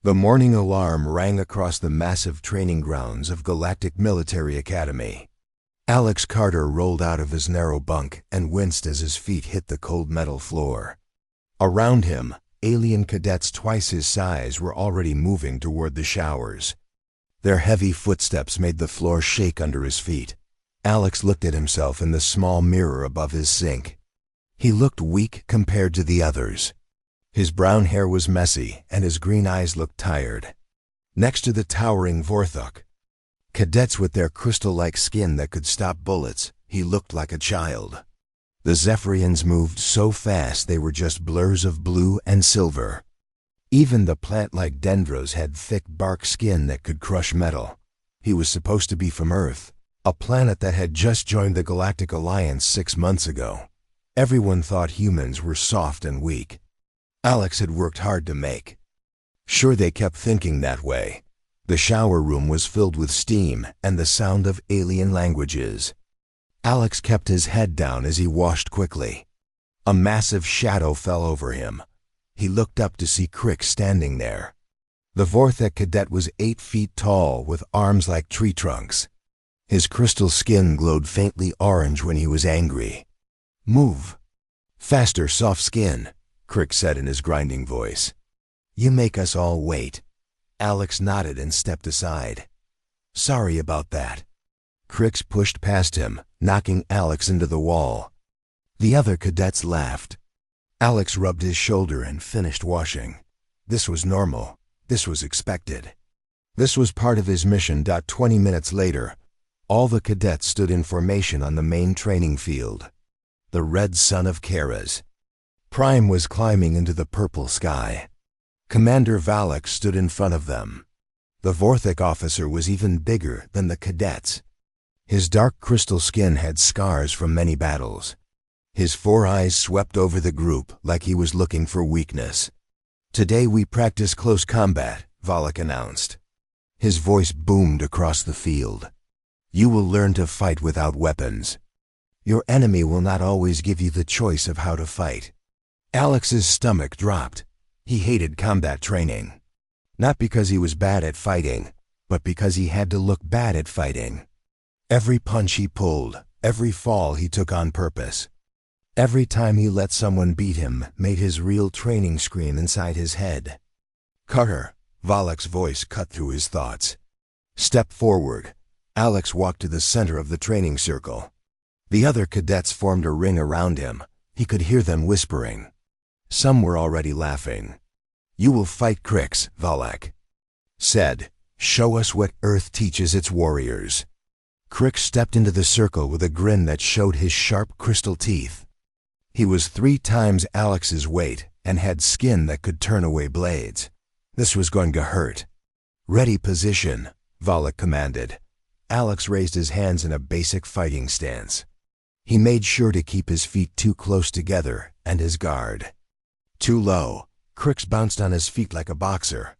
The morning alarm rang across the massive training grounds of Galactic Military Academy. Alex Carter rolled out of his narrow bunk and winced as his feet hit the cold metal floor. Around him, alien cadets twice his size were already moving toward the showers. Their heavy footsteps made the floor shake under his feet. Alex looked at himself in the small mirror above his sink. He looked weak compared to the others. His brown hair was messy, and his green eyes looked tired. Next to the towering Vorthok, cadets with their crystal-like skin that could stop bullets, he looked like a child. The Zephyrians moved so fast they were just blurs of blue and silver. Even the plant-like Dendros had thick bark skin that could crush metal. He was supposed to be from Earth, a planet that had just joined the Galactic Alliance 6 months ago. Everyone thought humans were soft and weak. Alex had worked hard to make. Sure, they kept thinking that way. The shower room was filled with steam and the sound of alien languages. Alex kept his head down as he washed quickly. A massive shadow fell over him. He looked up to see Crick standing there. The Vorthok cadet was 8 feet tall with arms like tree trunks. His crystal skin glowed faintly orange when he was angry. "Move. Faster, soft skin," Crick said in his grinding voice. "You make us all wait." Alex nodded and stepped aside. "Sorry about that." Crick pushed past him, knocking Alex into the wall. The other cadets laughed. Alex rubbed his shoulder and finished washing. This was normal. This was expected. This was part of his mission. 20 minutes later, all the cadets stood in formation on the main training field. The red sun of Karas. Prime was climbing into the purple sky. Commander Valak stood in front of them. The Vorthok officer was even bigger than the cadets. His dark crystal skin had scars from many battles. His 4 eyes swept over the group like he was looking for weakness. "Today we practice close combat," Valak announced. His voice boomed across the field. "You will learn to fight without weapons. Your enemy will not always give you the choice of how to fight." Alex's stomach dropped. He hated combat training. Not because he was bad at fighting, but because he had to look bad at fighting. Every punch he pulled, every fall he took on purpose. Every time he let someone beat him made his real training scream inside his head. "Carter," Valak's voice cut through his thoughts. "Step forward." Alex walked to the center of the training circle. The other cadets formed a ring around him. He could hear them whispering. Some were already laughing. "You will fight Crix," Valak said. "Show us what Earth teaches its warriors." Crix stepped into the circle with a grin that showed his sharp crystal teeth. He was 3 times Alex's weight and had skin that could turn away blades. This was going to hurt. "Ready position," Valak commanded. Alex raised his hands in a basic fighting stance. He made sure to keep his feet too close together and his guard too low. Crix bounced on his feet like a boxer.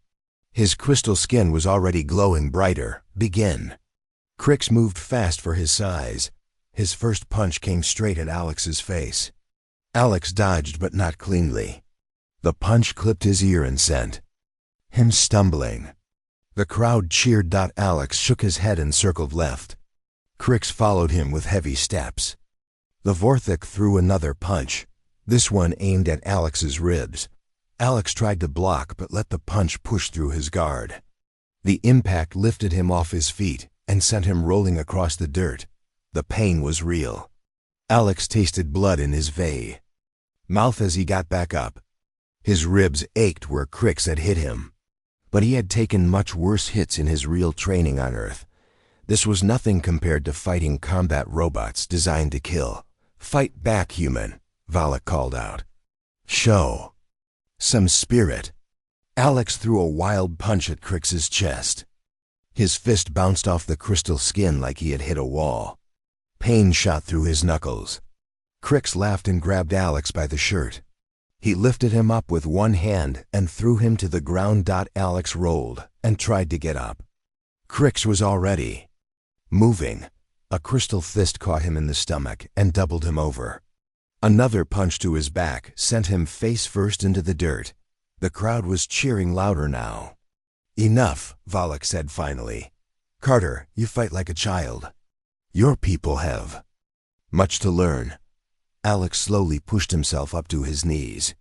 His crystal skin was already glowing brighter. "Begin." Crix moved fast for his size. His first punch came straight at Alex's face. Alex dodged, but not cleanly. The punch clipped his ear and sent him stumbling. The crowd cheered. Alex shook his head and circled left. Crix followed him with heavy steps. The Vorthok threw another punch, this one aimed at Alex's ribs. Alex tried to block but let the punch push through his guard. The impact lifted him off his feet and sent him rolling across the dirt. The pain was real. Alex tasted blood in his mouth as he got back up. His ribs ached where Crix had hit him. But he had taken much worse hits in his real training on Earth. This was nothing compared to fighting combat robots designed to kill. "Fight back, human," Valak called out. "Show some spirit." Alex threw a wild punch at Crix's chest. His fist bounced off the crystal skin like he had hit a wall. Pain shot through his knuckles. Crix laughed and grabbed Alex by the shirt. He lifted him up with one hand and threw him to the ground. Alex rolled and tried to get up. Crix was already moving. A crystal fist caught him in the stomach and doubled him over. Another punch to his back sent him face first into the dirt. The crowd was cheering louder now. Enough, Valak said finally. Carter, you fight like a child. Your people have much to learn. Alex slowly pushed himself up to his knees.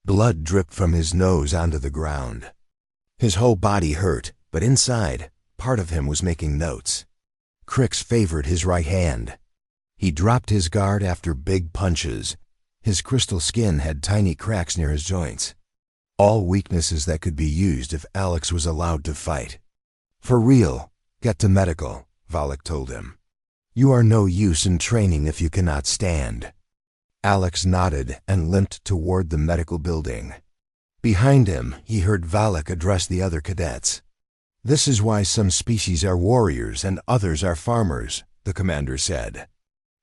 Blood dripped from his nose onto the ground. His whole body hurt, but inside, part of him was making notes. Crix favored his right hand. He dropped his guard after big punches. His crystal skin had tiny cracks near his joints. All weaknesses that could be used if Alex was allowed to fight. For real, get to medical, Valak told him. You are no use in training if you cannot stand. Alex nodded and limped toward the medical building. Behind him, he heard Valak address the other cadets. This is why some species are warriors and others are farmers, the commander said.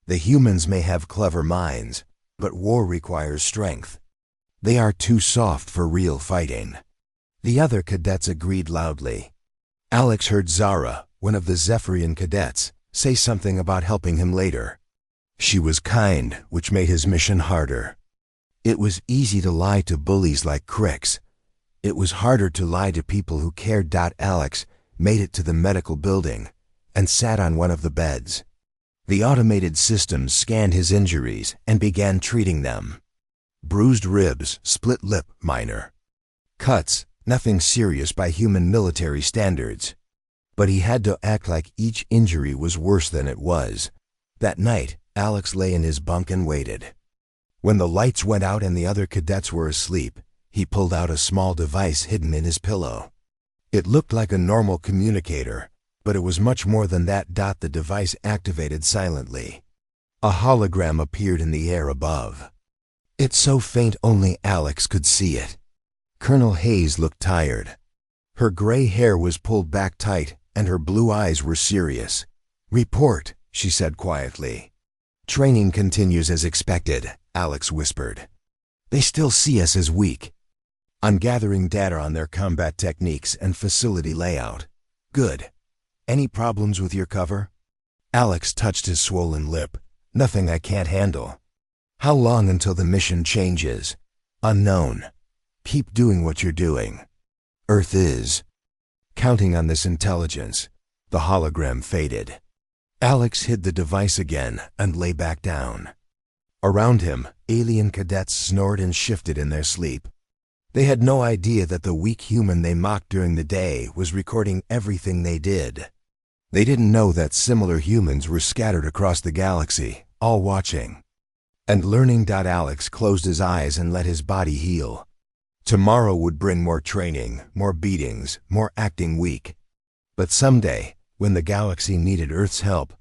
The humans may have clever minds, but war requires strength. They are too soft for real fighting. The other cadets agreed loudly. Alex heard Zara, one of the Zephyrian cadets, say something about helping him later. She was kind, which made his mission harder. It was easy to lie to bullies like Crix. It was harder to lie to people who cared. Alex made it to the medical building and sat on one of the beds. The automated systems scanned his injuries and began treating them. Bruised ribs, split lip, minor. Cuts, nothing serious by human military standards. But he had to act like each injury was worse than it was. That night, Alex lay in his bunk and waited. When the lights went out and the other cadets were asleep, he pulled out a small device hidden in his pillow. It looked like a normal communicator, but it was much more than that. The device activated silently. A hologram appeared in the air above. It's so faint only Alex could see it. Colonel Hayes looked tired. Her gray hair was pulled back tight, and her blue eyes were serious. Report, she said quietly. Training continues as expected, Alex whispered. They still see us as weak. I'm gathering data on their combat techniques and facility layout. Good. Any problems with your cover? Alex touched his swollen lip. Nothing I can't handle. How long until the mission changes? Unknown. Keep doing what you're doing. Earth is counting on this intelligence. The hologram faded. Alex hid the device again and lay back down. Around him, alien cadets snored and shifted in their sleep. They had no idea that the weak human they mocked during the day was recording everything they did. They didn't know that similar humans were scattered across the galaxy, all watching and learning. Alex closed his eyes and let his body heal. Tomorrow would bring more training, more beatings, more acting weak. But someday, when the galaxy needed Earth's help,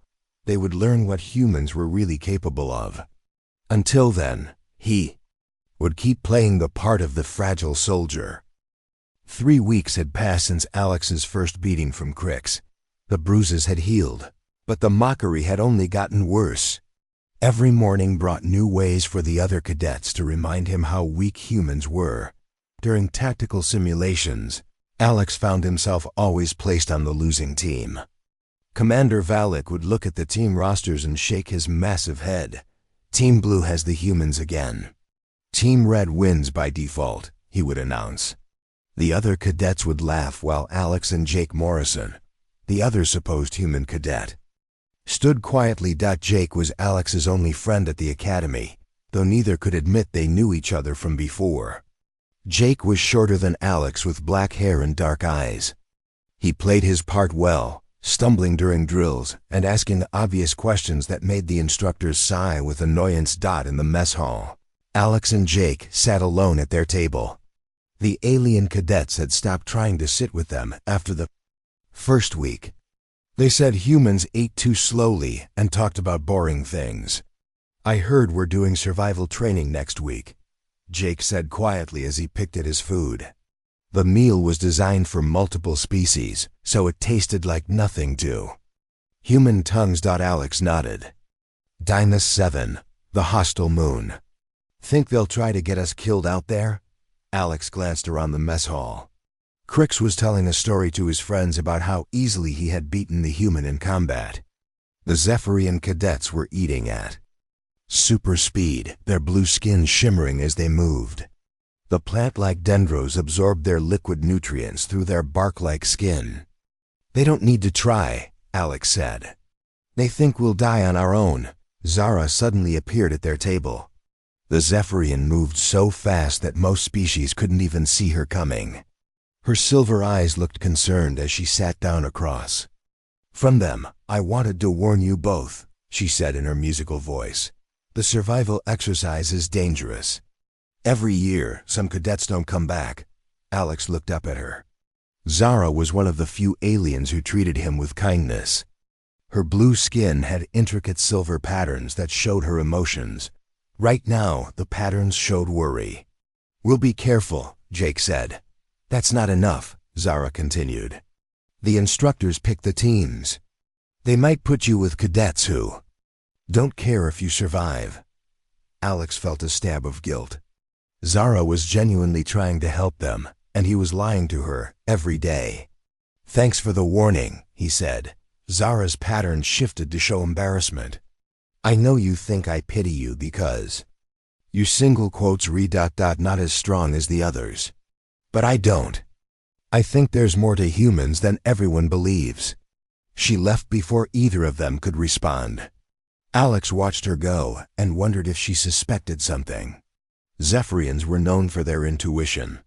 they would learn what humans were really capable of. Until then, he would keep playing the part of the fragile soldier. 3 weeks had passed since Alex's first beating from Crix. The bruises had healed, but the mockery had only gotten worse. Every morning brought new ways for the other cadets to remind him how weak humans were. During tactical simulations, Alex found himself always placed on the losing team. Commander Valak would look at the team rosters and shake his massive head. Team Blue has the humans again. Team Red wins by default, he would announce. The other cadets would laugh while Alex and Jake Morrison, the other supposed human cadet, stood quietly. Jake was Alex's only friend at the academy, though neither could admit they knew each other from before. Jake was shorter than Alex with black hair and dark eyes. He played his part well, stumbling during drills and asking obvious questions that made the instructors sigh with annoyance. In the mess hall, Alex and Jake sat alone at their table. The alien cadets had stopped trying to sit with them after the first week. They said humans ate too slowly and talked about boring things. I heard we're doing survival training next week, Jake said quietly as he picked at his food. The meal was designed for multiple species, so it tasted like nothing to human tongues. Alex nodded. Dynas 7, the hostile moon. Think they'll try to get us killed out there? Alex glanced around the mess hall. Crix was telling a story to his friends about how easily he had beaten the human in combat. The Zephyrian cadets were eating at super speed, their blue skin shimmering as they moved. The plant-like dendros absorb their liquid nutrients through their bark-like skin. They don't need to try, Alex said. They think we'll die on our own. Zara suddenly appeared at their table. The Zephyrian moved so fast that most species couldn't even see her coming. Her silver eyes looked concerned as she sat down across from them. I wanted to warn you both, she said in her musical voice. The survival exercise is dangerous. Every year, some cadets don't come back. Alex looked up at her. Zara was one of the few aliens who treated him with kindness. Her blue skin had intricate silver patterns that showed her emotions. Right now, the patterns showed worry. We'll be careful, Jake said. That's not enough, Zara continued. The instructors pick the teams. They might put you with cadets who don't care if you survive. Alex felt a stab of guilt. Zara was genuinely trying to help them, and he was lying to her every day. Thanks for the warning, he said. Zara's pattern shifted to show embarrassment. I know you think I pity you because you single quotes not as strong as the others. But I don't. I think there's more to humans than everyone believes. She left before either of them could respond. Alex watched her go and wondered if she suspected something. Zephyrians were known for their intuition.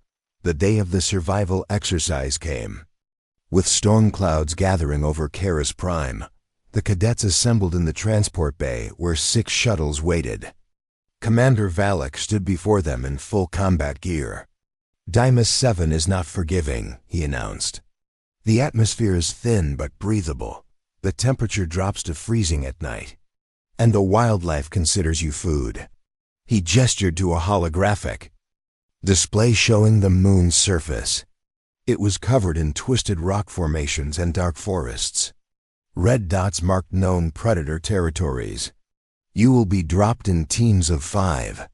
The day of the survival exercise came. With storm clouds gathering over Karis Prime, the cadets assembled in the transport bay where 6 shuttles waited. Commander Valak stood before them in full combat gear. Dymas 7 is not forgiving, he announced. The atmosphere is thin but breathable. The temperature drops to freezing at night. And the wildlife considers you food. He gestured to a holographic display showing the moon's surface. It was covered in twisted rock formations and dark forests. Red dots marked known predator territories. You will be dropped in teams of 5.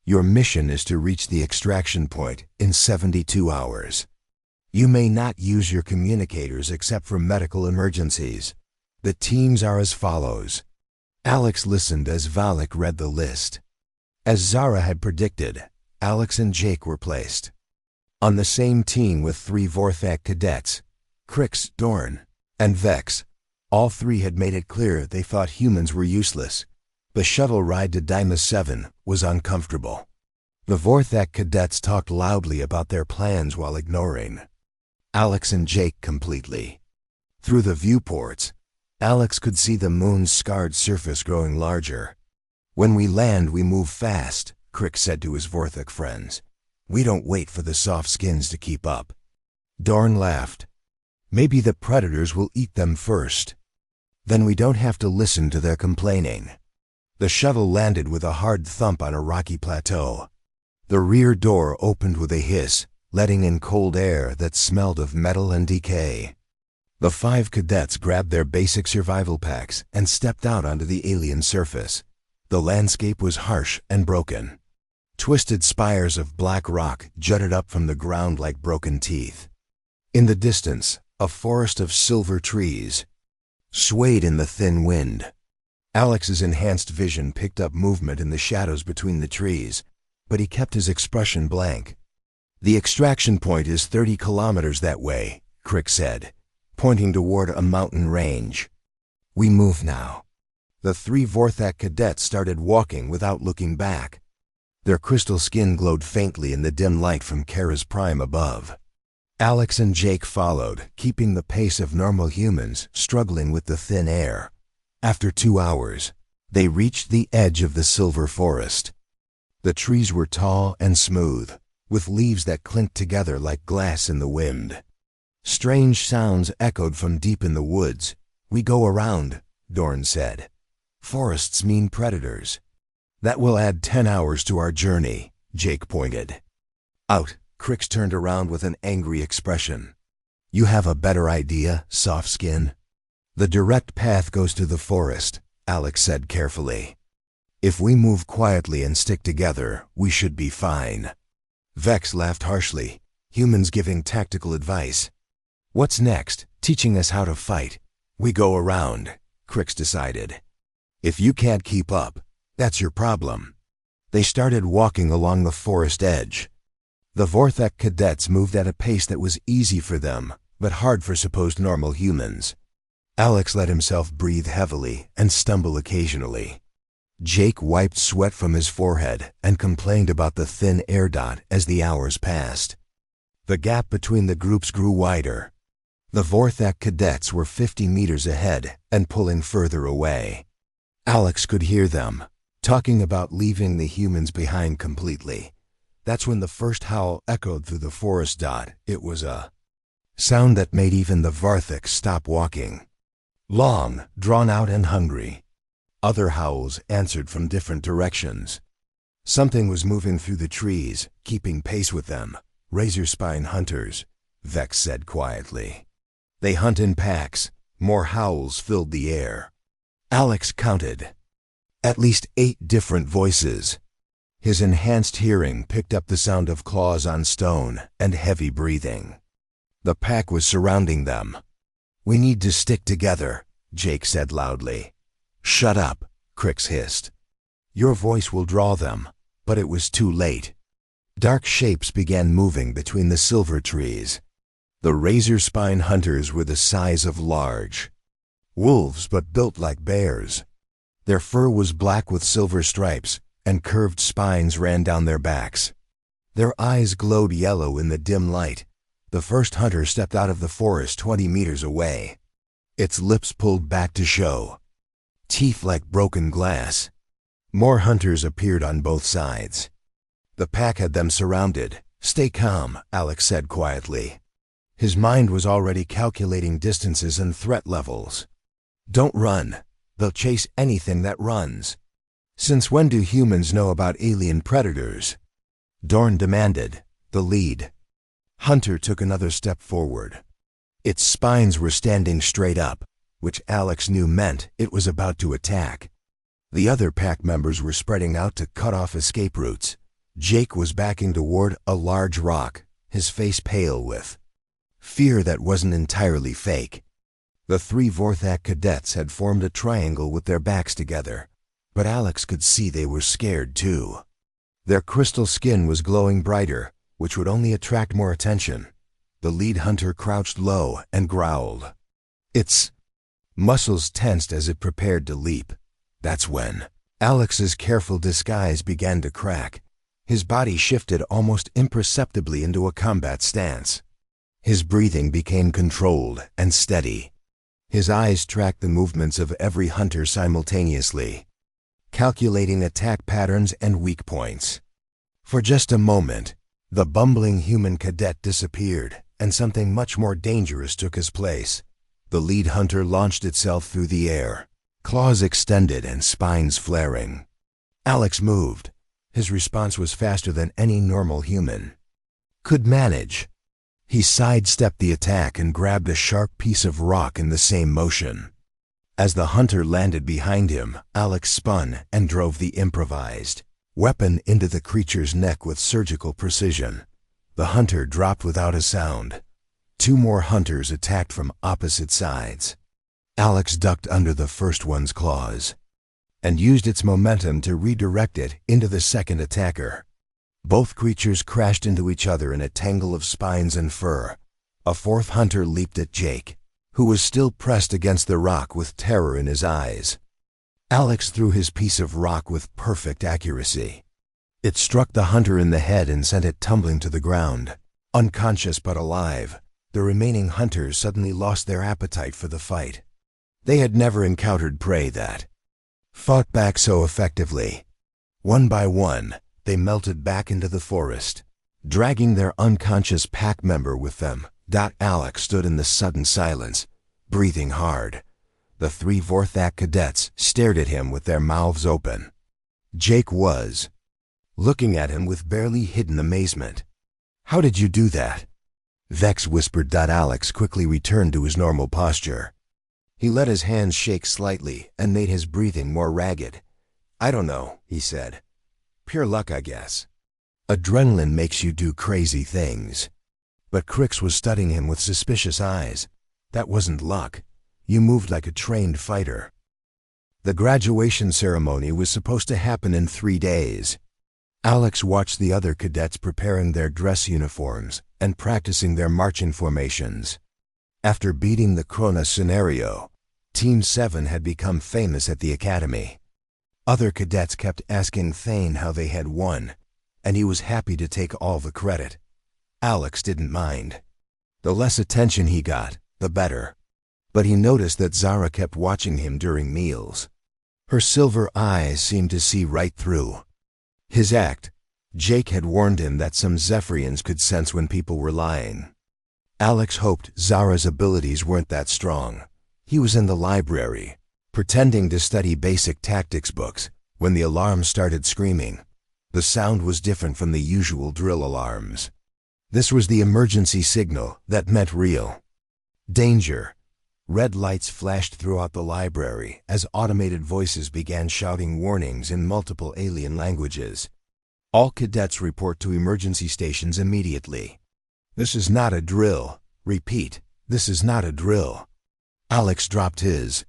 Your mission is to reach the extraction point in 72 hours. You may not use your communicators except for medical emergencies. The teams are as follows. Alex listened as Valak read the list. As Zara had predicted, Alex and Jake were placed on the same team with 3 Vorthak cadets, Krix, Dorn, and Vex. All 3 had made it clear they thought humans were useless. The shuttle ride to Dymas 7 was uncomfortable. The Vorthak cadets talked loudly about their plans while ignoring Alex and Jake completely. Through the viewports, Alex could see the moon's scarred surface growing larger. When we land, we move fast, Krix said to his Vorthak friends. We don't wait for the soft skins to keep up. Dorn laughed. Maybe the predators will eat them first. Then we don't have to listen to their complaining. The shuttle landed with a hard thump on a rocky plateau. The rear door opened with a hiss, letting in cold air that smelled of metal and decay. The 5 cadets grabbed their basic survival packs and stepped out onto the alien surface. The landscape was harsh and broken. Twisted spires of black rock jutted up from the ground like broken teeth. In the distance, a forest of silver trees swayed in the thin wind. Alex's enhanced vision picked up movement in the shadows between the trees, but he kept his expression blank. The extraction point is 30 kilometers that way, Krix said, pointing toward a mountain range. We move now. The 3 Vorthak cadets started walking without looking back. Their crystal skin glowed faintly in the dim light from Karis Prime above. Alex and Jake followed, keeping the pace of normal humans, struggling with the thin air. After 2 hours, they reached the edge of the silver forest. The trees were tall and smooth, with leaves that clinked together like glass in the wind. Strange sounds echoed from deep in the woods. We go around, Dorn said. Forests mean predators. That will add 10 hours to our journey, Jake pointed. Out, Krix turned around with an angry expression. You have a better idea, soft skin? The direct path goes to the forest, Alex said carefully. If we move quietly and stick together, we should be fine. Vex laughed harshly, humans giving tactical advice. What's next? Teaching us how to fight. We go around, Krix decided. If you can't keep up, that's your problem. They started walking along the forest edge. The Vorthak cadets moved at a pace that was easy for them, but hard for supposed normal humans. Alex let himself breathe heavily and stumble occasionally. Jake wiped sweat from his forehead and complained about the thin air dot as the hours passed. The gap between the groups grew wider. The Vorthak cadets were 50 meters ahead and pulling further away. Alex could hear them, talking about leaving the humans behind completely. That's when the first howl echoed through the forest. It was a sound that made even the Vorthak stop walking. Long, drawn out and hungry. Other howls answered from different directions. Something was moving through the trees, keeping pace with them. Razor spine hunters, Vex said quietly. They hunt in packs. More howls filled the air. Alex counted. At least 8 different voices. His enhanced hearing picked up the sound of claws on stone and heavy breathing. The pack was surrounding them. "We need to stick together," Jake said loudly. "Shut up," Crix hissed. "Your voice will draw them," but it was too late. Dark shapes began moving between the silver trees. The razor spine hunters were the size of large wolves but built like bears. Their fur was black with silver stripes, and curved spines ran down their backs. Their eyes glowed yellow in the dim light. The first hunter stepped out of the forest 20 meters away. Its lips pulled back to show teeth like broken glass. More hunters appeared on both sides. The pack had them surrounded. "Stay calm," Alex said quietly. His mind was already calculating distances and threat levels. "Don't run. They'll chase anything that runs." "Since when do humans know about alien predators?" Dorn demanded, the lead. Hunter took another step forward. Its spines were standing straight up, which Alex knew meant it was about to attack. The other pack members were spreading out to cut off escape routes. Jake was backing toward a large rock, his face pale with fear that wasn't entirely fake. The 3 Vorthak cadets had formed a triangle with their backs together, but Alex could see they were scared too. Their crystal skin was glowing brighter, which would only attract more attention. The lead hunter crouched low and growled. Its muscles tensed as it prepared to leap. That's when Alex's careful disguise began to crack. His body shifted almost imperceptibly into a combat stance. His breathing became controlled and steady. His eyes tracked the movements of every hunter simultaneously, calculating attack patterns and weak points. For just a moment, the bumbling human cadet disappeared, and something much more dangerous took his place. The lead hunter launched itself through the air, claws extended and spines flaring. Alex moved. His response was faster than any normal human could manage. He sidestepped the attack and grabbed a sharp piece of rock in the same motion. As the hunter landed behind him, Alex spun and drove the improvised weapon into the creature's neck with surgical precision. The hunter dropped without a sound. 2 more hunters attacked from opposite sides. Alex ducked under the first one's claws and used its momentum to redirect it into the second attacker. Both creatures crashed into each other in a tangle of spines and fur. A 4th hunter leaped at Jake, who was still pressed against the rock with terror in his eyes. Alex threw his piece of rock with perfect accuracy. It struck the hunter in the head and sent it tumbling to the ground. Unconscious but alive, the remaining hunters suddenly lost their appetite for the fight. They had never encountered prey that fought back so effectively. One by one, they melted back into the forest, dragging their unconscious pack member with them. Alex stood in the sudden silence, breathing hard. The 3 Vorthak cadets stared at him with their mouths open. Jake was looking at him with barely hidden amazement. "How did you do that?" Vex whispered. Alex quickly returned to his normal posture. He let his hands shake slightly and made his breathing more ragged. "I don't know," he said. "Pure luck, I guess. Adrenaline makes you do crazy things." But Crix was studying him with suspicious eyes. "That wasn't luck. You moved like a trained fighter." The graduation ceremony was supposed to happen in 3 days. Alex watched the other cadets preparing their dress uniforms and practicing their marching formations. After beating the Krona scenario, Team 7 had become famous at the academy. Other cadets kept asking Thane how they had won, and he was happy to take all the credit. Alex didn't mind. The less attention he got, the better. But he noticed that Zara kept watching him during meals. Her silver eyes seemed to see right through his act. Jake had warned him that some Zephyrians could sense when people were lying. Alex hoped Zara's abilities weren't that strong. He was in the library, pretending to study basic tactics books, when the alarm started screaming. The sound was different from the usual drill alarms. This was the emergency signal that meant real danger. Red lights flashed throughout the library as automated voices began shouting warnings in multiple alien languages. All cadets report to emergency stations immediately. This is not a drill. Repeat, this is not a drill. Alex dropped his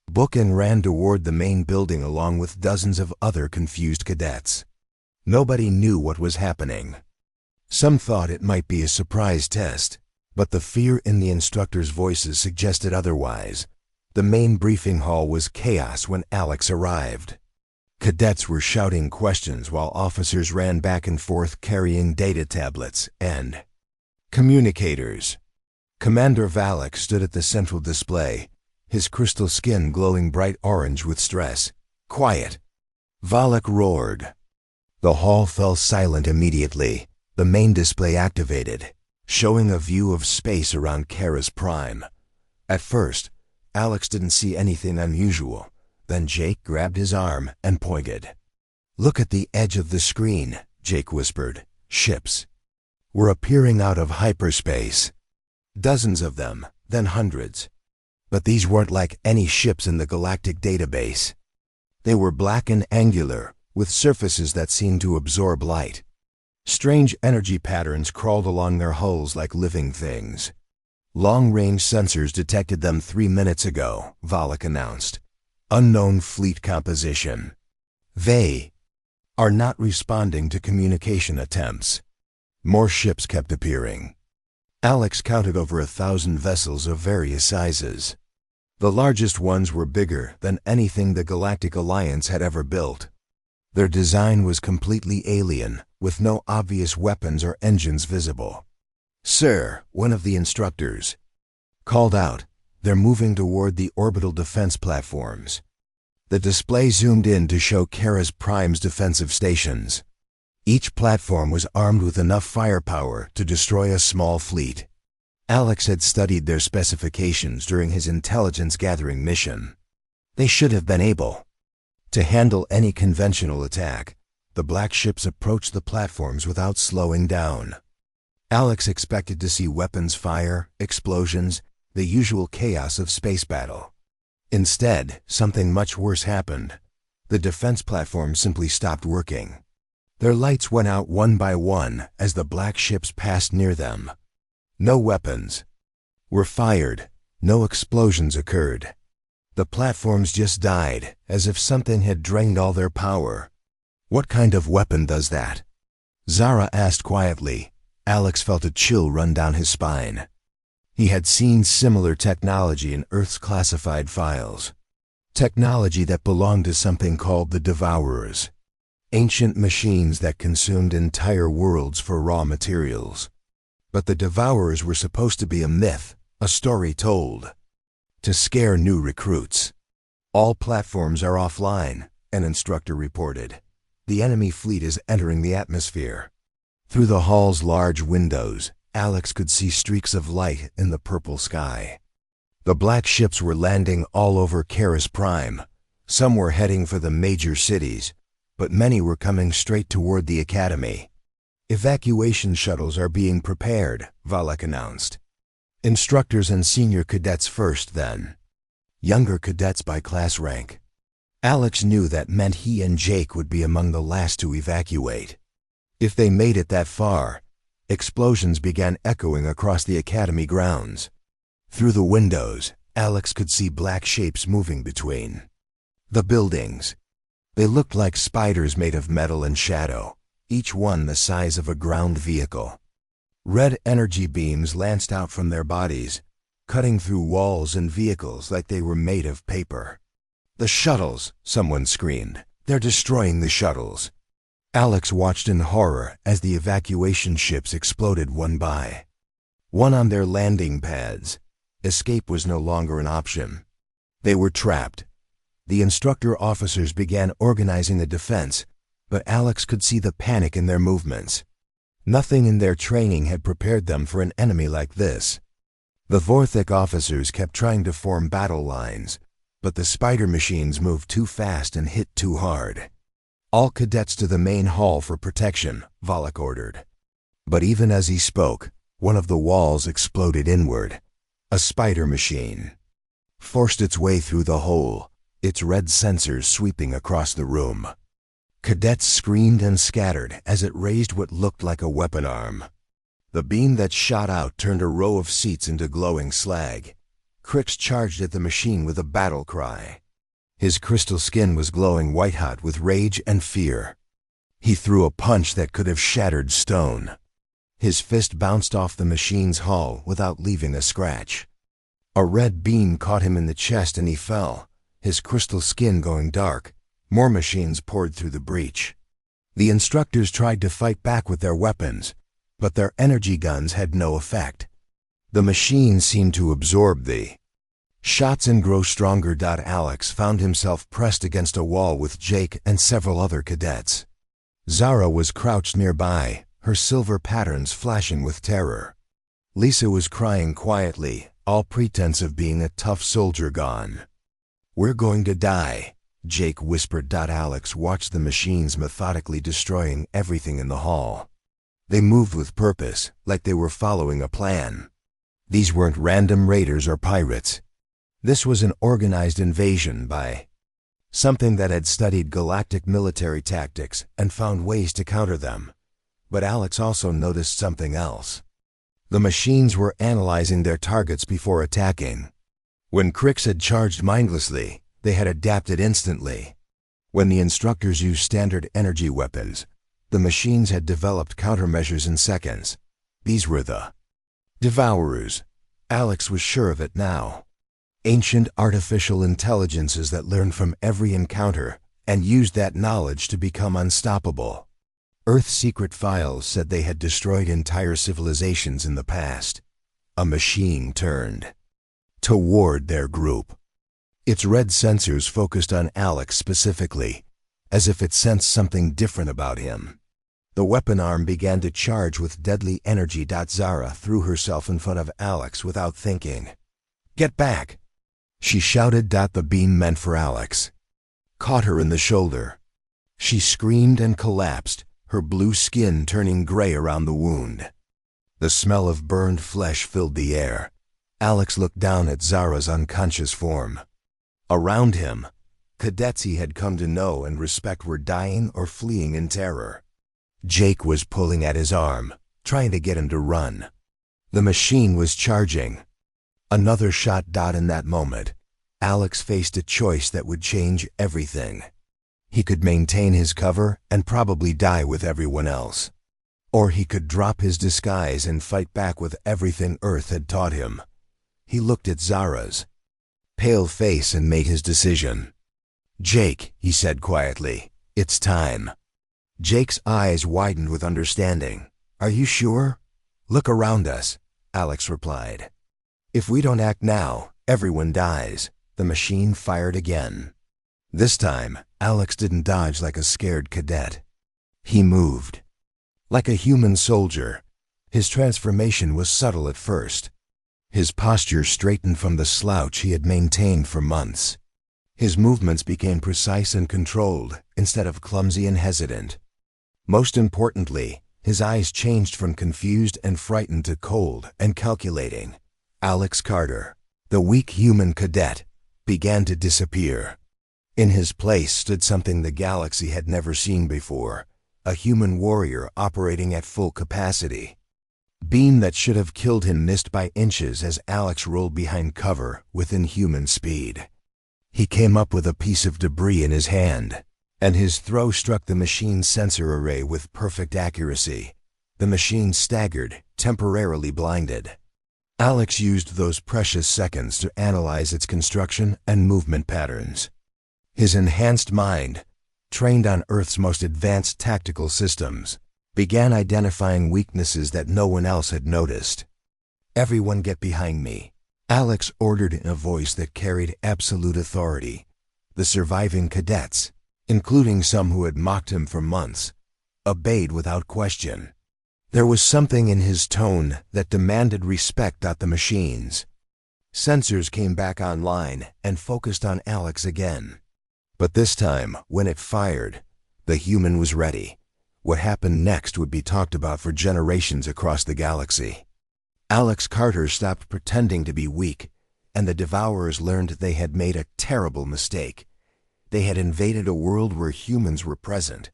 book and ran toward the main building along with dozens of other confused cadets. Nobody knew what was happening. Some thought it might be a surprise test, but the fear in the instructors' voices suggested otherwise. The main briefing hall was chaos when Alex arrived. Cadets were shouting questions while officers ran back and forth carrying data tablets and communicators. Commander Valak stood at the central display, his crystal skin glowing bright orange with stress. Quiet! Valak roared. The hall fell silent immediately. The main display activated, showing a view of space around Kara's prime. At first, Alex didn't see anything unusual. Then Jake grabbed his arm and pointed. Look at the edge of the screen, Jake whispered. Ships were appearing out of hyperspace. Dozens of them, then hundreds. But these weren't like any ships in the galactic database. They were black and angular, with surfaces that seemed to absorb light. Strange energy patterns crawled along their hulls like living things. Long-range sensors detected them 3 minutes ago, Valak announced. Unknown fleet composition. They are not responding to communication attempts. More ships kept appearing. Alex counted over 1,000 vessels of various sizes. The largest ones were bigger than anything the Galactic Alliance had ever built. Their design was completely alien, with no obvious weapons or engines visible. Sir, one of the instructors called out. They're moving toward the orbital defense platforms. The display zoomed in to show Kara's Prime's defensive stations. Each platform was armed with enough firepower to destroy a small fleet. Alex had studied their specifications during his intelligence-gathering mission. They should have been able to handle any conventional attack. The black ships approached the platforms without slowing down. Alex expected to see weapons fire, explosions, the usual chaos of space battle. Instead, something much worse happened. The defense platforms simply stopped working. Their lights went out one by one as the black ships passed near them. No weapons were fired. No explosions occurred. The platforms just died, as if something had drained all their power. What kind of weapon does that? Zara asked quietly. Alex felt a chill run down his spine. He had seen similar technology in Earth's classified files. Technology that belonged to something called the Devourers. Ancient machines that consumed entire worlds for raw materials. But the Devourers were supposed to be a myth, a story told to scare new recruits. All platforms are offline, an instructor reported. The enemy fleet is entering the atmosphere. Through the hall's large windows, Alex could see streaks of light in the purple sky. The black ships were landing all over Kara's Prime. Some were heading for the major cities, but many were coming straight toward the academy. Evacuation shuttles are being prepared, Valak announced. Instructors and senior cadets first, then younger cadets by class rank. Alex knew that meant he and Jake would be among the last to evacuate. If they made it that far, explosions began echoing across the academy grounds. Through the windows, Alex could see black shapes moving between the buildings. They looked like spiders made of metal and shadow, each one the size of a ground vehicle. Red energy beams lanced out from their bodies, cutting through walls and vehicles like they were made of paper. "The shuttles!" someone screamed. "They're destroying the shuttles!" Alex watched in horror as the evacuation ships exploded one by one on their landing pads. Escape was no longer an option. They were trapped. The instructor officers began organizing a defense, but Alex could see the panic in their movements. Nothing in their training had prepared them for an enemy like this. The Vorthik officers kept trying to form battle lines, but the spider machines moved too fast and hit too hard. "All cadets to the main hall for protection," Volok ordered. But even as he spoke, one of the walls exploded inward. A spider machine forced its way through the hole, its red sensors sweeping across the room. Cadets screamed and scattered as it raised what looked like a weapon arm. The beam that shot out turned a row of seats into glowing slag. Crix charged at the machine with a battle cry. His crystal skin was glowing white-hot with rage and fear. He threw a punch that could have shattered stone. His fist bounced off the machine's hull without leaving a scratch. A red beam caught him in the chest and he fell, his crystal skin going dark. More machines poured through the breach. The instructors tried to fight back with their weapons, but their energy guns had no effect. The machines seemed to absorb the shots and grow stronger. Alex found himself pressed against a wall with Jake and several other cadets. Zara was crouched nearby, her silver patterns flashing with terror. Lisa was crying quietly, all pretense of being a tough soldier gone. "We're going to die," Jake whispered. Alex watched the machines methodically destroying everything in the hall. They moved with purpose, like they were following a plan. These weren't random raiders or pirates. This was an organized invasion by something that had studied galactic military tactics and found ways to counter them. But Alex also noticed something else. The machines were analyzing their targets before attacking. When Crix had charged mindlessly, they had adapted instantly. When the instructors used standard energy weapons, the machines had developed countermeasures in seconds. These were the Devourers. Alex was sure of it now. Ancient artificial intelligences that learned from every encounter and used that knowledge to become unstoppable. Earth's secret files said they had destroyed entire civilizations in the past. A machine turned toward their group. Its red sensors focused on Alex specifically, as if it sensed something different about him. The weapon arm began to charge with deadly energy. Zara threw herself in front of Alex without thinking. "Get back!" she shouted. The beam meant for Alex caught her in the shoulder. She screamed and collapsed, her blue skin turning gray around the wound. The smell of burned flesh filled the air. Alex looked down at Zara's unconscious form. Around him, cadets he had come to know and respect were dying or fleeing in terror. Jake was pulling at his arm, trying to get him to run. The machine was charging. Another shot. In that moment, Alex faced a choice that would change everything. He could maintain his cover and probably die with everyone else. Or he could drop his disguise and fight back with everything Earth had taught him. He looked at Zara's pale face and made his decision. "Jake," he said quietly, "it's time." Jake's eyes widened with understanding. "Are you sure?" "Look around us," Alex replied. "If we don't act now, everyone dies." The machine fired again. This time, Alex didn't dodge like a scared cadet. He moved like a human soldier. His transformation was subtle at first. His posture straightened from the slouch he had maintained for months. His movements became precise and controlled instead of clumsy and hesitant. Most importantly, his eyes changed from confused and frightened to cold and calculating. Alex Carter, the weak human cadet, began to disappear. In his place stood something the galaxy had never seen before, a human warrior operating at full capacity. Beam that should have killed him missed by inches as Alex rolled behind cover with inhuman speed. He came up with a piece of debris in his hand. and his throw struck the machine's sensor array with perfect accuracy. The machine staggered, temporarily blinded. Alex used those precious seconds to analyze its construction and movement patterns. His enhanced mind, trained on Earth's most advanced tactical systems, began identifying weaknesses that no one else had noticed. "Everyone get behind me," Alex ordered in a voice that carried absolute authority. The surviving cadets, including some who had mocked him for months, obeyed without question. There was something in his tone that demanded respect at the machines. Sensors came back online and focused on Alex again. But this time, when it fired, the human was ready. What happened next would be talked about for generations across the galaxy. Alex Carter stopped pretending to be weak, and the Devourers learned they had made a terrible mistake. They had invaded a world where humans were present.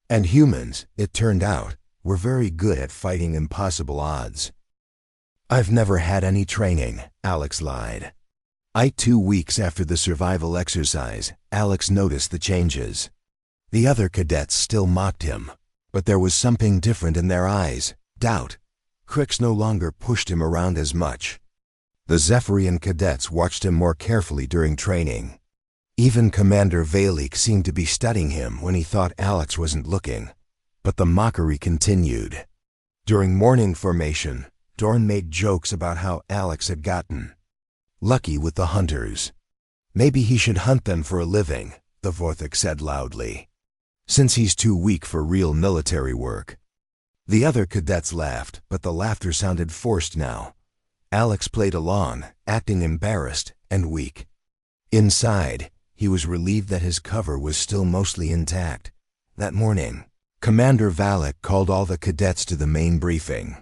And humans, it turned out, were very good at fighting impossible odds. "I've never had any training," Alex lied. 2 weeks after the survival exercise, Alex noticed the changes. The other cadets still mocked him, but there was something different in their eyes, doubt. Crix no longer pushed him around as much. The Zephyrian cadets watched him more carefully during training. Even Commander Valik seemed to be studying him when he thought Alex wasn't looking. But the mockery continued. During morning formation, Dorn made jokes about how Alex had gotten lucky with the hunters. "Maybe he should hunt them for a living," the Vorthik said loudly, "since he's too weak for real military work." The other cadets laughed, but the laughter sounded forced now. Alex played along, acting embarrassed and weak. Inside, he was relieved that his cover was still mostly intact. That morning, Commander Valak called all the cadets to the main briefing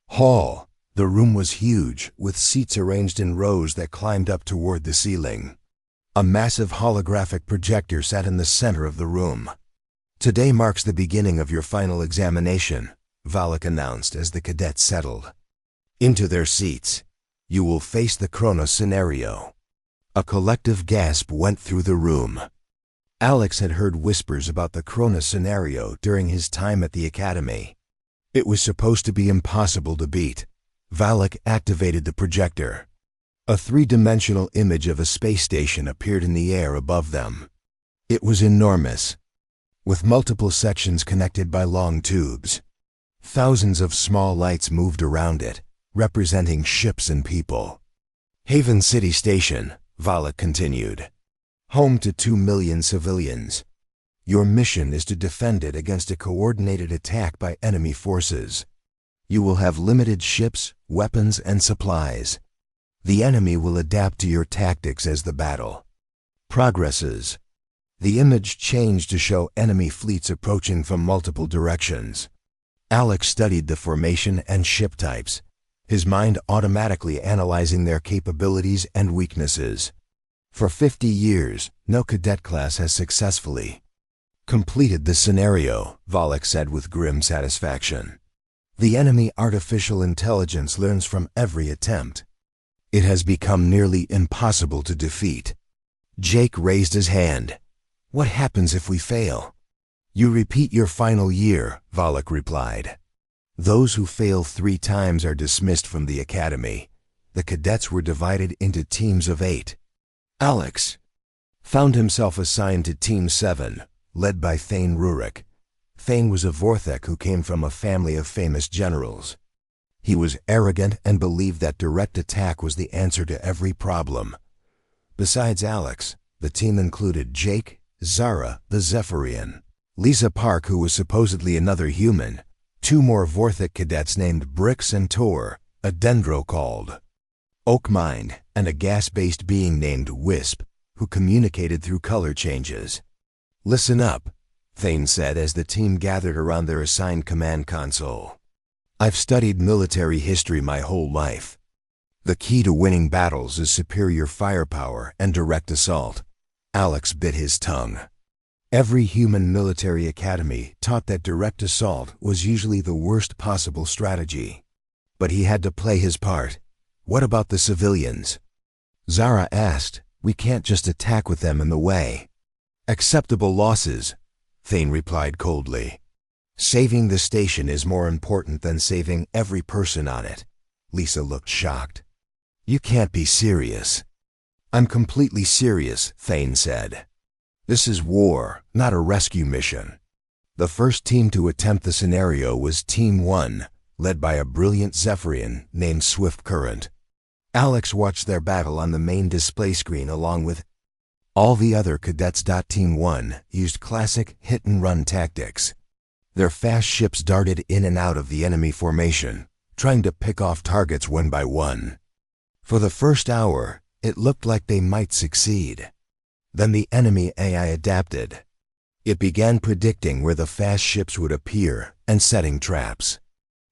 hall. The room was huge, with seats arranged in rows that climbed up toward the ceiling. A massive holographic projector sat in the center of the room. "Today marks the beginning of your final examination," Valak announced as the cadets settled into their seats. "You will face the Kronos scenario." A collective gasp went through the room. Alex had heard whispers about the Kronos scenario during his time at the academy. It was supposed to be impossible to beat. Valak activated the projector. A three-dimensional image of a space station appeared in the air above them. It was enormous, with multiple sections connected by long tubes. Thousands of small lights moved around it, representing ships and people. "Haven City Station," Valak continued. "Home to 2 million civilians. Your mission is to defend it against a coordinated attack by enemy forces. You will have limited ships, weapons, and supplies. The enemy will adapt to your tactics as the battle progresses." The image changed to show enemy fleets approaching from multiple directions. Alex studied the formation and ship types, his mind automatically analyzing their capabilities and weaknesses. For 50 years, no cadet class has successfully completed this scenario, Valak said with grim satisfaction. The enemy artificial intelligence learns from every attempt. It has become nearly impossible to defeat. Jake raised his hand. "What happens if we fail?" "You repeat your final year," Valak replied. "Those who fail 3 times are dismissed from the academy." The cadets were divided into teams of 8. Alex found himself assigned to Team 7, led by Thane Rurik. Thane was a Vorthek who came from a family of famous generals. He was arrogant and believed that direct attack was the answer to every problem. Besides Alex, the team included Jake, Zara, the Zephyrian, Lisa Park, who was supposedly another human, 2 more Vorthik cadets named Brix and Tor, a Dendro called Oakmind, and a gas-based being named Wisp, who communicated through color changes. "Listen up," Thane said as the team gathered around their assigned command console. "I've studied military history my whole life. The key to winning battles is superior firepower and direct assault." Alex bit his tongue. Every human military academy taught that direct assault was usually the worst possible strategy. But he had to play his part. "What about the civilians?" Zara asked. "We can't just attack with them in the way." "Acceptable losses," Thane replied coldly. Saving the station is more important than saving every person on it. Lisa looked shocked. You can't be serious. I'm completely serious, Thane said. This is war, not a rescue mission. The first team to attempt the scenario was Team 1, led by a brilliant Zephyrian named Swift Current. Alex watched their battle on the main display screen along with all the other cadets. Team 1 used classic hit-and-run tactics. Their fast ships darted in and out of the enemy formation, trying to pick off targets one by one. For the first hour, it looked like they might succeed. Then the enemy AI adapted. It began predicting where the fast ships would appear and setting traps.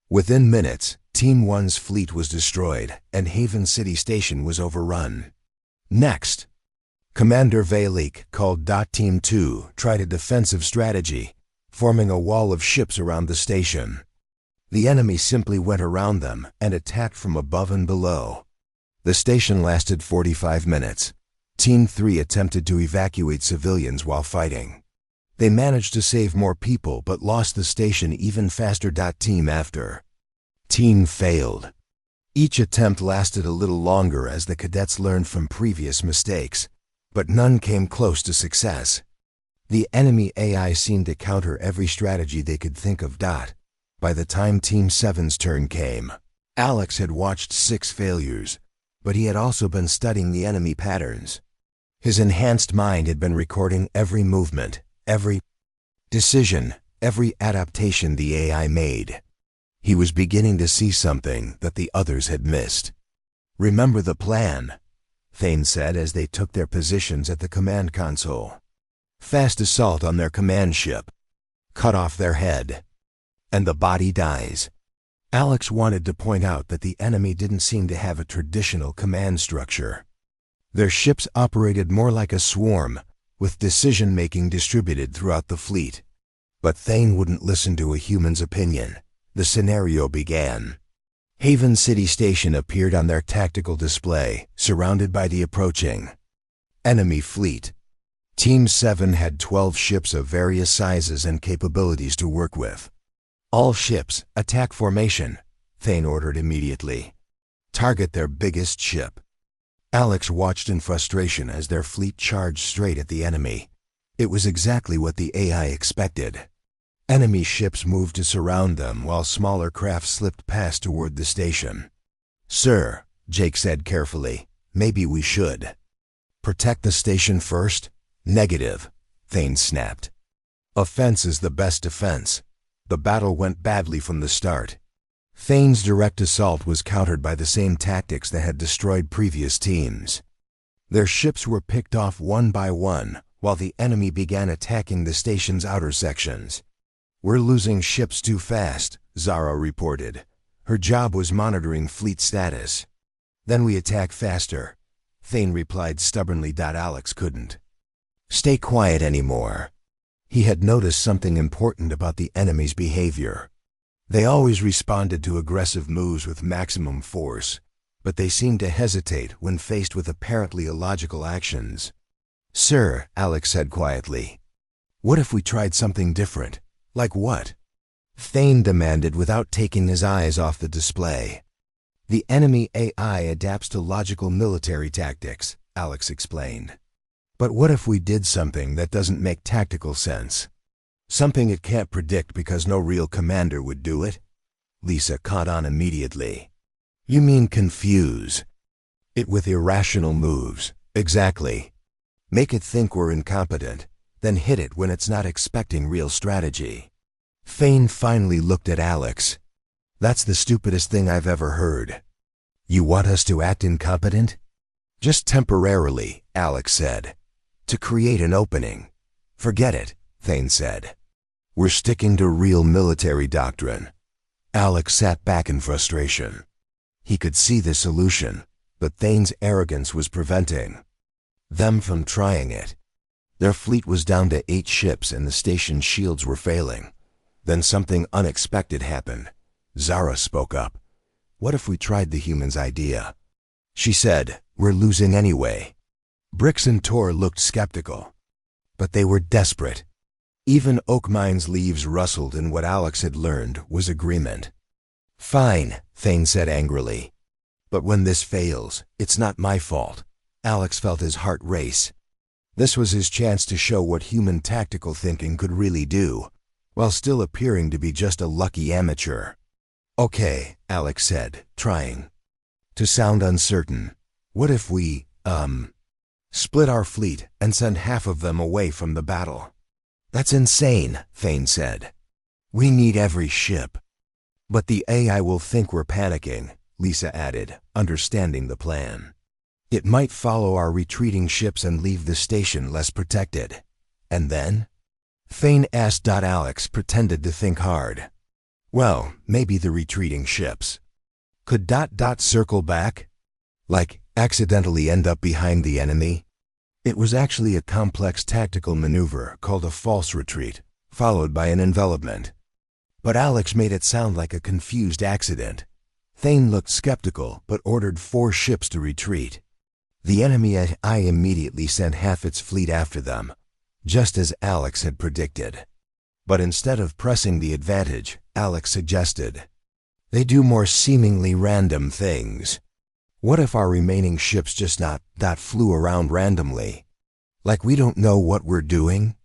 Within minutes, Team 1's fleet was destroyed and Haven City Station was overrun. Next, Commander Valik called Team 2 tried a defensive strategy, forming a wall of ships around the station. The enemy simply went around them and attacked from above and below. The station lasted 45 minutes. Team 3 attempted to evacuate civilians while fighting. They managed to save more people but lost the station even faster. Team after team failed. Each attempt lasted a little longer as the cadets learned from previous mistakes, but none came close to success. The enemy AI seemed to counter every strategy they could think of. By the time Team 7's turn came, Alex had watched 6 failures, but he had also been studying the enemy patterns. His enhanced mind had been recording every movement, every decision, every adaptation the AI made. He was beginning to see something that the others had missed. Remember the plan, Thane said as they took their positions at the command console. Fast assault on their command ship. Cut off their head. And the body dies. Alex wanted to point out that the enemy didn't seem to have a traditional command structure. Their ships operated more like a swarm, with decision-making distributed throughout the fleet. But Thane wouldn't listen to a human's opinion. The scenario began. Haven City Station appeared on their tactical display, surrounded by the approaching enemy fleet. Team 7 had 12 ships of various sizes and capabilities to work with. All ships, attack formation, Thane ordered immediately. Target their biggest ship. Alex watched in frustration as their fleet charged straight at the enemy. It was exactly what the AI expected. Enemy ships moved to surround them while smaller craft slipped past toward the station. Sir, Jake said carefully, maybe we should protect the station first? Negative, Thane snapped. Offense is the best defense. The battle went badly from the start. Thane's direct assault was countered by the same tactics that had destroyed previous teams. Their ships were picked off one by one, while the enemy began attacking the station's outer sections. We're losing ships too fast, Zara reported. Her job was monitoring fleet status. Then we attack faster, Thane replied stubbornly. Alex couldn't stay quiet anymore. He had noticed something important about the enemy's behavior. They always responded to aggressive moves with maximum force, but they seemed to hesitate when faced with apparently illogical actions. Sir, Alex said quietly, what if we tried something different? Like what? Thane demanded without taking his eyes off the display. The enemy AI adapts to logical military tactics, Alex explained. But what if we did something that doesn't make tactical sense? Something it can't predict because no real commander would do it? Lisa caught on immediately. You mean confuse it with irrational moves? Exactly. Make it think we're incompetent, then hit it when it's not expecting real strategy. Thane finally looked at Alex. That's the stupidest thing I've ever heard. You want us to act incompetent? Just temporarily, Alex said. To create an opening. Forget it, Thane said. We're sticking to real military doctrine. Alex sat back in frustration. He could see the solution, but Thane's arrogance was preventing them from trying it. Their fleet was down to 8 ships and the station's shields were failing. Then something unexpected happened. Zara spoke up. What if we tried the humans' idea? She said, we're losing anyway. Brix and Tor looked skeptical. But they were desperate. Even Oakmine's leaves rustled, and what Alex had learned was agreement. "Fine," Thane said angrily. "But when this fails, it's not my fault." Alex felt his heart race. This was his chance to show what human tactical thinking could really do, while still appearing to be just a lucky amateur. "Okay," Alex said, trying to sound uncertain. "What if we, split our fleet and send half of them away from the battle?" "That's insane," Thane said. "We need every ship." "But the AI will think we're panicking," Lisa added, understanding the plan. "It might follow our retreating ships and leave the station less protected. And then?" Thane asked. Alex pretended to think hard. "Well, maybe the retreating ships could circle back? Like, accidentally end up behind the enemy?" It was actually a complex tactical maneuver called a false retreat, followed by an envelopment. But Alex made it sound like a confused accident. Thane looked skeptical, but ordered 4 ships to retreat. The enemy AI immediately sent half its fleet after them, just as Alex had predicted. But instead of pressing the advantage, Alex suggested, "They do more seemingly random things. What if our remaining ships just flew around randomly? Like we don't know what we're doing?"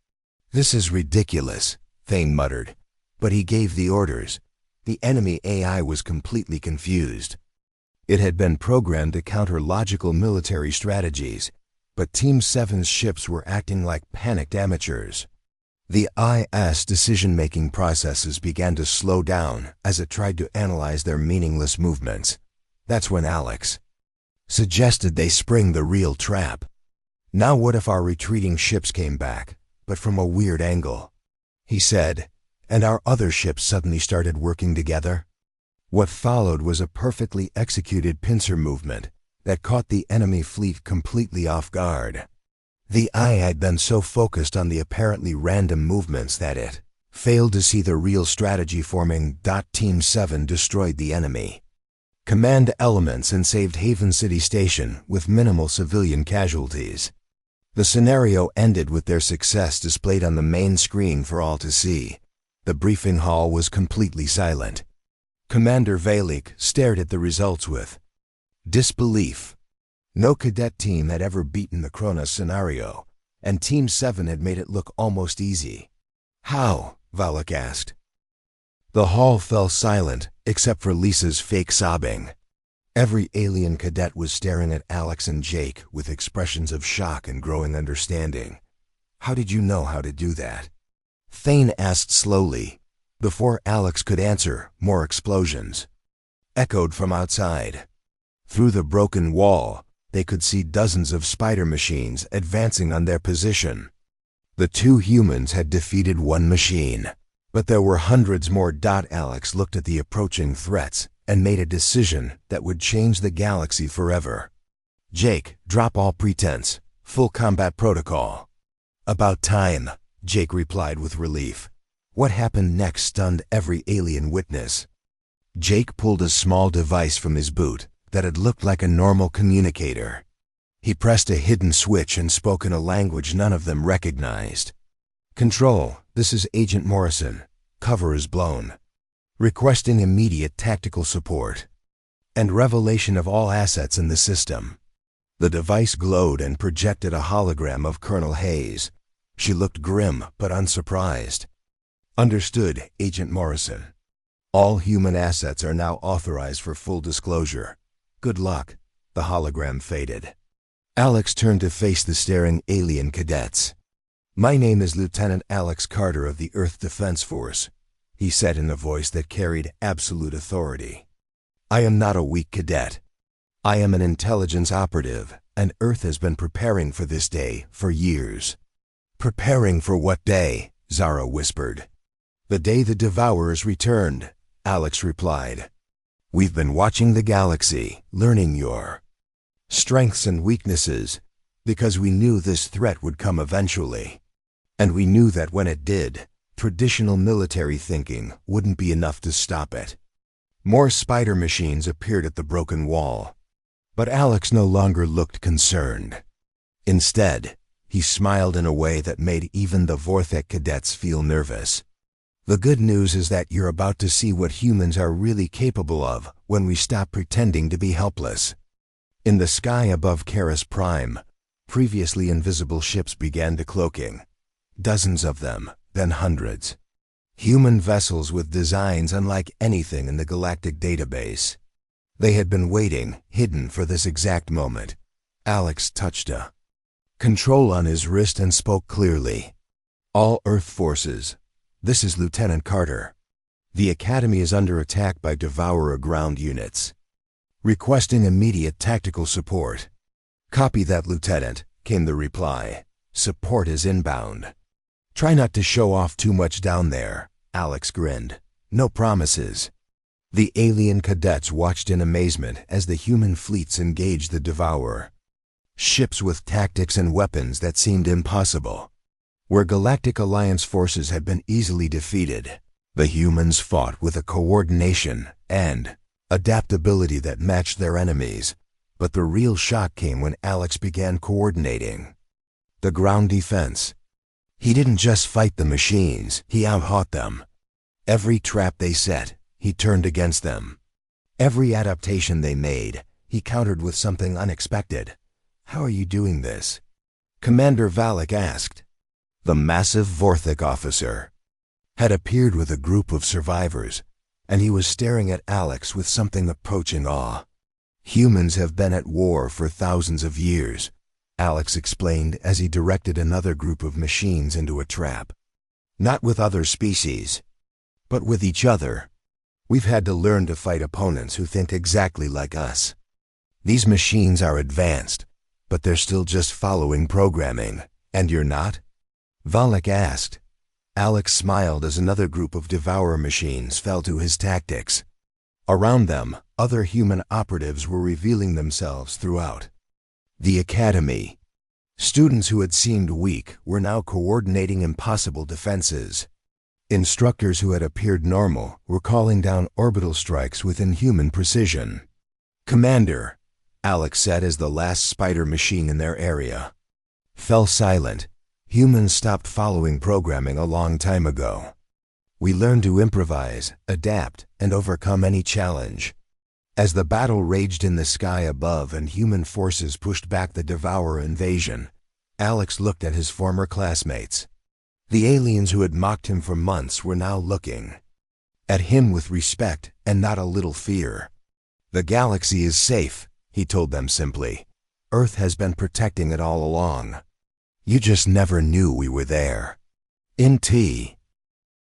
"This is ridiculous," Thane muttered. But he gave the orders. The enemy AI was completely confused. It had been programmed to counter logical military strategies, but Team 7's ships were acting like panicked amateurs. The IS decision-making processes began to slow down as it tried to analyze their meaningless movements. That's when Alex suggested they spring the real trap. "Now what if our retreating ships came back, but from a weird angle?" he said, "and our other ships suddenly started working together?" What followed was a perfectly executed pincer movement that caught the enemy fleet completely off guard. The eye had been so focused on the apparently random movements that it failed to see the real strategy forming. Team 7 destroyed the enemy command elements and saved Haven City Station with minimal civilian casualties. The scenario ended with their success displayed on the main screen for all to see. The briefing hall was completely silent. Commander Valik stared at the results with disbelief. No cadet team had ever beaten the Kronos scenario, and Team 7 had made it look almost easy. "How?" Valik asked. The hall fell silent, except for Lisa's fake sobbing. Every alien cadet was staring at Alex and Jake with expressions of shock and growing understanding. "How did you know how to do that?" Thane asked slowly. Before Alex could answer, more explosions echoed from outside. Through the broken wall, they could see dozens of spider machines advancing on their position. The 2 humans had defeated 1 machine, but there were hundreds more. Alex looked at the approaching threats and made a decision that would change the galaxy forever. "Jake, drop all pretense. Full combat protocol." "About time," Jake replied with relief. What happened next stunned every alien witness. Jake pulled a small device from his boot that had looked like a normal communicator. He pressed a hidden switch and spoke in a language none of them recognized. "Control, this is Agent Morrison. Cover is blown. Requesting immediate tactical support and revelation of all assets in the system." The device glowed and projected a hologram of Colonel Hayes. She looked grim but unsurprised. "Understood, Agent Morrison. All human assets are now authorized for full disclosure. Good luck." The hologram faded. Alex turned to face the staring alien cadets. "My name is Lieutenant Alex Carter of the Earth Defense Force," he said in a voice that carried absolute authority. "I am not a weak cadet. I am an intelligence operative, and Earth has been preparing for this day for years." "Preparing for what day?" Zara whispered. "The day the Devourers returned," Alex replied. "We've been watching the galaxy, learning your strengths and weaknesses, because we knew this threat would come eventually. And we knew that when it did, traditional military thinking wouldn't be enough to stop it." More spider machines appeared at the broken wall. But Alex no longer looked concerned. Instead, He smiled in a way that made even the Vorthek cadets feel nervous. The good news is that you're about to see what humans are really capable of when we stop pretending to be helpless. In the sky above Karis Prime, previously invisible ships began decloaking. Dozens of them, then hundreds. Human vessels with designs unlike anything in the galactic database. They had been waiting, hidden, for this exact moment. Alex touched a control on his wrist and spoke clearly. "All Earth forces, this is Lieutenant Carter. The Academy is under attack by Devourer ground units. Requesting immediate tactical support." "Copy that, Lieutenant," came the reply. "Support is inbound." "Try not to show off too much down there," Alex grinned. "No promises." The alien cadets watched in amazement as the human fleets engaged the Devourer. Ships with tactics and weapons that seemed impossible. Where Galactic Alliance forces had been easily defeated, the humans fought with a coordination and adaptability that matched their enemies. But the real shock came when Alex began coordinating the ground defense. He didn't just fight the machines, he outthought them. Every trap they set, he turned against them. Every adaptation they made, he countered with something unexpected. "How are you doing this?" Commander Valak asked. The massive Vorthek officer had appeared with a group of survivors, and he was staring at Alex with something approaching awe. "Humans have been at war for thousands of years," Alex explained as he directed another group of machines into a trap. "Not with other species, but with each other. We've had to learn to fight opponents who think exactly like us. These machines are advanced, but they're still just following programming. And you're not?" Valak asked. Alex smiled as another group of Devourer machines fell to his tactics. Around them, other human operatives were revealing themselves throughout the Academy. Students who had seemed weak were now coordinating impossible defenses. Instructors who had appeared normal were calling down orbital strikes with inhuman precision. "Commander," Alex said as the last spider machine in their area fell silent. "Humans stopped following programming a long time ago. We learned to improvise, adapt, and overcome any challenge." As the battle raged in the sky above and human forces pushed back the Devourer invasion, Alex looked at his former classmates. The aliens who had mocked him for months were now looking at him with respect and not a little fear. "The galaxy is safe," he told them simply. "Earth has been protecting it all along. You just never knew we were there." In T,